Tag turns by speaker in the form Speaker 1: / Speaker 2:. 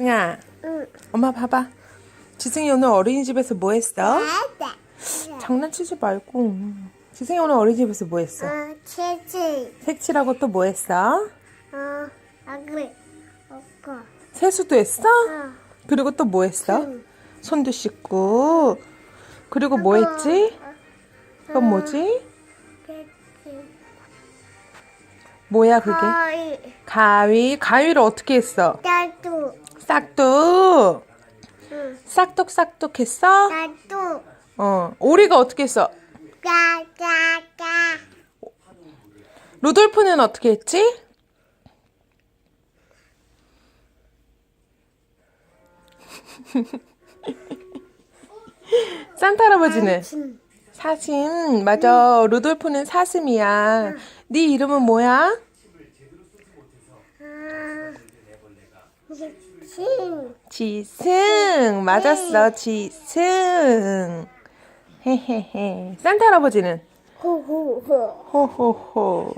Speaker 1: 지승아,
Speaker 2: 응.
Speaker 1: 엄마 봐봐. 지승이 오늘 어린이집에서 뭐 했어?
Speaker 2: 네.
Speaker 1: 장난치지 말고. 지승이 오늘 어린이집에서 뭐 했어?
Speaker 2: 치즈.
Speaker 1: 색칠하고 또 뭐 했어?
Speaker 2: 아그. 오빠.
Speaker 1: 세수도 했어? 그리고 또 뭐 했어? 손도 씻고. 그리고 뭐 했지? 그건 뭐지? 뭐야 그게? 가위. 가위를 어떻게 했어?
Speaker 2: 나도.
Speaker 1: 싹둑.
Speaker 2: 응.
Speaker 1: 싹둑 했어?
Speaker 2: 나도.
Speaker 1: 오리가 어떻게 했어?
Speaker 2: 까까까.
Speaker 1: 루돌프는 어떻게 했지? 산타 할아버지는? 사슴. 맞아. 루돌프는 사슴이야. 네 이름은 뭐야? 지승. 맞았어. 지승. 헤헤헤. 산타 할아버지는?
Speaker 2: 호호호.
Speaker 1: 호호호.